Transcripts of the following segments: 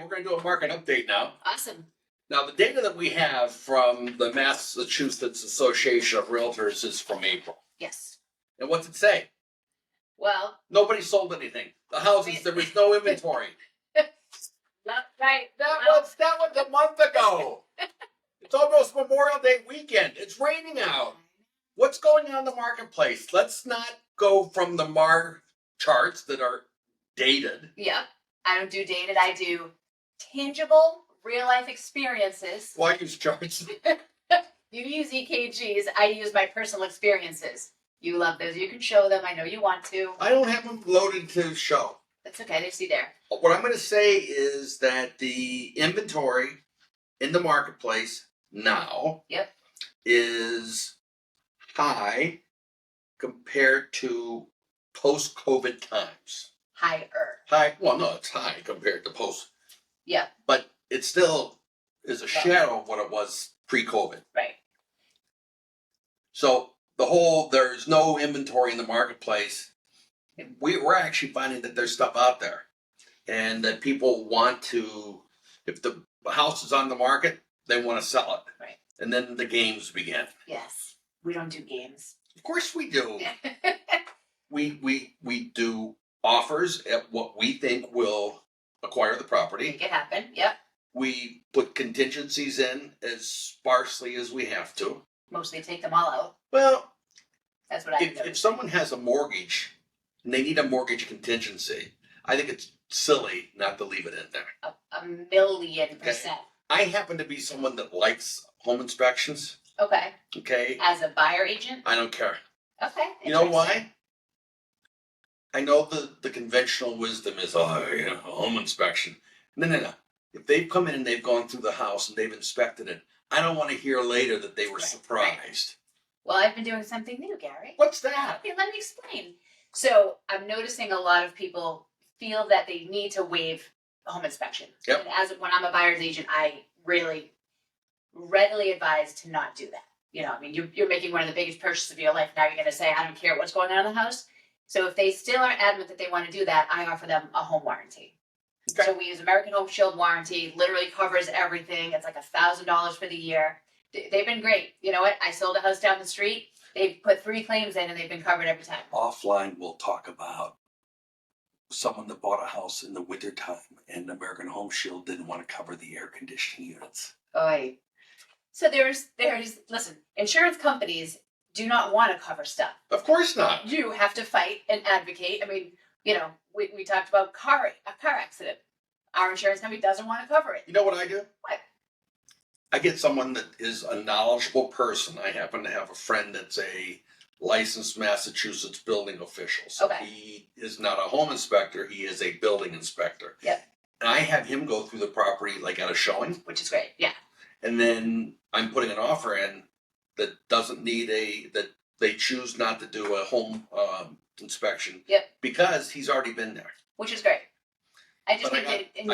we're going to do a market update now. Awesome. Now, the data that we have from the Massachusetts Association of Realtors is from April. Yes. And what's it say? Well, nobody sold anything. The houses, there was no inventory. Right. That was a month ago. It's almost Memorial Day weekend. It's raining out. What's going on in the marketplace? Let's not go from the MAR charts that are dated. Yeah. I don't do dated. I do tangible, real life experiences. Well, I use charts. You use EKGs. I use my personal experiences. You love those. You can show them. I know you want to. I don't have them loaded to show. That's okay. They see there. What I'm going to say is that the inventory in the marketplace now is high compared to post-COVID times. Higher. Well, no, it's high compared to post. Yeah. But it still is a shadow of what it was pre-COVID. Right. So there's no inventory in the marketplace. We're actually finding that there's stuff out there. And that people want to, if the house is on the market, they want to sell it. Right. And then the games begin. Yes. We don't do games. Of course we do. we do offers at what we think will acquire the property. Make it happen. Yep. We put contingencies in as sparsely as we have to. Mostly take them all out. Well, that's what I do. If someone has a mortgage and they need a mortgage contingency, I think it's silly not to leave it in there. A million percent. I happen to be someone that likes home inspections. Okay. Okay. As a buyer agent? I don't care. Okay. You know why? I know the conventional wisdom is, home inspection. No. If they've come in and they've gone through the house and they've inspected it, I don't want to hear later that they were surprised. Right. Well, I've been doing something new, Gary. What's that? Okay, let me explain. So I'm noticing a lot of people feel that they need to waive a home inspection. Yep. And when I'm a buyer's agent, I really readily advise to not do that. You're making one of the biggest purchases of your life. Now you're going to say, I don't care what's going on in the house. So if they still are adamant that they want to do that, I offer them a home warranty. Okay. So we use American Home Shield warranty, literally covers everything. It's like $1,000 for the year. They've been great. You know what? I sold a house down the street. They've put 3 claims in and they've been covered every time. Offline, we'll talk about someone that bought a house in the wintertime and American Home Shield didn't want to cover the air conditioning units. Oy. So there's listen, insurance companies do not want to cover stuff. Of course not. You have to fight and advocate. We talked about a car accident. Our insurance company doesn't want to cover it. You know what I do? What? I get someone that is a knowledgeable person. I happen to have a friend that's a licensed Massachusetts building official. So okay. He is not a home inspector. He is a building inspector. Yep. And I have him go through the property like at a showing. Which is great. Yeah. And then I'm putting an offer in that doesn't need that they choose not to do a home inspection. Yep. Because he's already been there. Which is great. I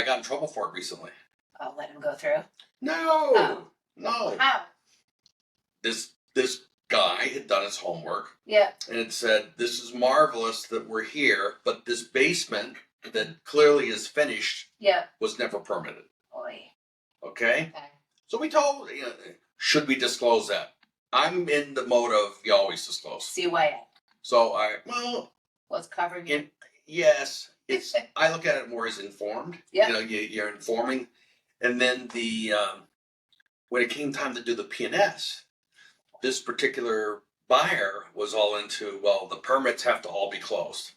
got in trouble for it recently. Oh, let him go through? No. How? This guy had done his homework. Yeah. And it said, this is marvelous that we're here, but this basement that clearly is finished was never permitted. Oy. Okay? So we told, should we disclose that? I'm in the mode of you always disclose. CYA. So what's covering it? Yes. I look at it more as informed. Yeah. You're informing. And then when it came time to do the P&S, this particular buyer was all into, the permits have to all be closed.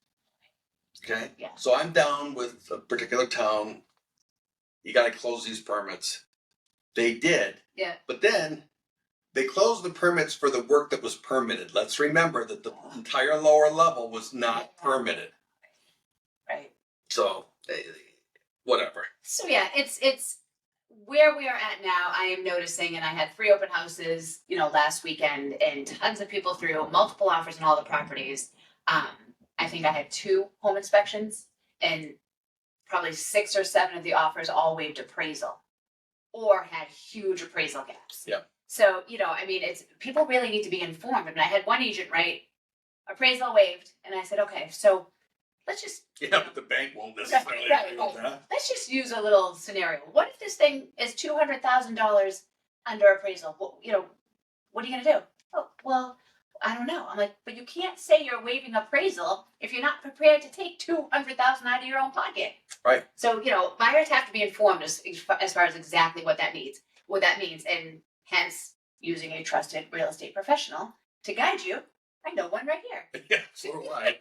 Okay? Yeah. So I'm down with a particular town. You got to close these permits. They did. Yeah. But then they closed the permits for the work that was permitted. Let's remember that the entire lower level was not permitted. Right. So, whatever. So yeah, it's where we are at now. I am noticing, and I had 3 open houses, last weekend, and tons of people through, multiple offers on all the properties. I think I had 2 home inspections, and probably 6 or 7 of the offers all waived appraisal, or had huge appraisal gaps. Yeah. So it's people really need to be informed. I had one agent write appraisal waived, and I said, okay, so let's just Yeah, but the bank won't necessarily agree with that. let's just use a little scenario. What if this thing is $200,000 under appraisal? Well, what are you gonna do? Oh, well, I don't know. I'm like, but you can't say you're waiving appraisal if you're not prepared to take 200,000 out of your own pocket. Right. So buyers have to be informed as far as exactly what that means, and hence using a trusted real estate professional to guide you. I know one right here. Yeah, so do I.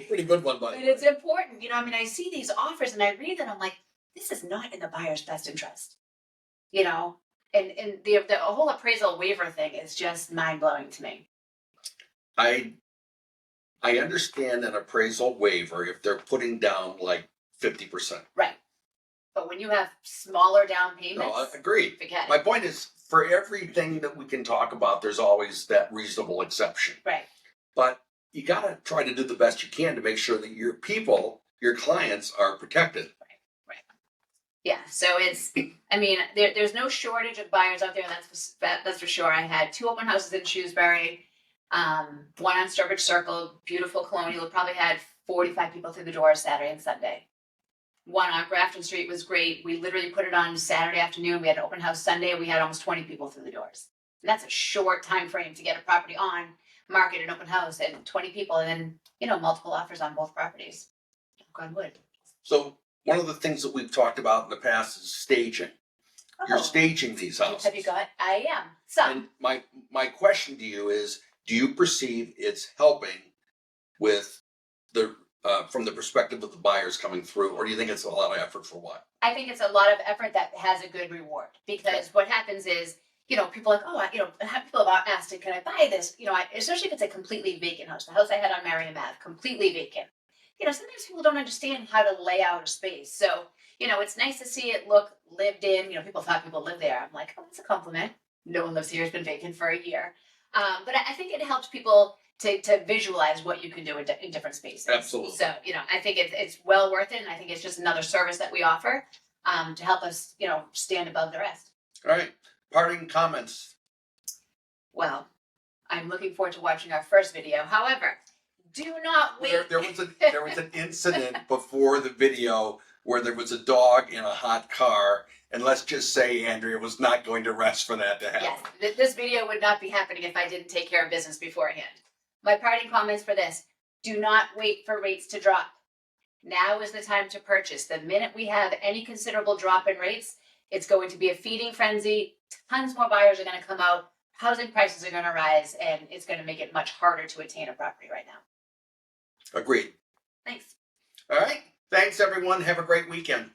Pretty good one, by the But way. it's important, I see these offers and I read them. I'm like, this is not in the buyer's best interest, and the whole appraisal waiver thing is just mind blowing to me. I understand an appraisal waiver if they're putting down like 50%. Right. But when you have smaller down No, payments, I agree. forget My it. point is, for everything that we can talk about, there's always that reasonable exception. Right. But you got to try to do the best you can to make sure that your people, your clients, are protected. Right. Yeah. So there's no shortage of buyers out there. That's for sure. I had 2 open houses in Shrewsbury, one on Sturbridge Circle, beautiful colonial. Probably had 45 people through the doors Saturday and Sunday. One on Grafton Street was great. We literally put it on Saturday afternoon. We had an open house Sunday. We had almost 20 people through the doors. And that's a short time frame to get a property on market, an open house, and 20 people, and then multiple offers on both properties. Knock on wood. So one of the things that we've talked about in the past is staging. You're staging these houses. Have you got? I am. Some. And my question to you is, do you perceive it's helping with the from the perspective of the buyers coming through, or do you think it's a lot of effort for what? I think it's a lot of effort that has a good reward, because what happens is, people are like, people have asked, can I buy this? Especially if it's a completely vacant house. The house I had on Marion Ave, completely vacant. Sometimes people don't understand how to lay out a space. So, it's nice to see it look lived in. People thought people lived there. I'm like, oh, that's a compliment. No one lives here. It's been vacant for a year. But I think it helps people to visualize what you can do in different spaces. Absolutely. So, I think it's well worth it. And I think it's just another service that we offer to help us, stand above the rest. All right. Parting comments. Well, I'm looking forward to watching our first video. However, do not wait. There was an incident before the video where there was a dog in a hot car, and let's just say Andrea was not going to rest for that to happen. Yes, this video would not be happening if I didn't take care of business beforehand. My parting comments for this: do not wait for rates to drop. Now is the time to purchase. The minute we have any considerable drop in rates, it's going to be a feeding frenzy. Tons more buyers are going to come out. Housing prices are going to rise, and it's going to make it much harder to attain a property right now. Agreed. Thanks. All right. Thanks, everyone. Have a great weekend.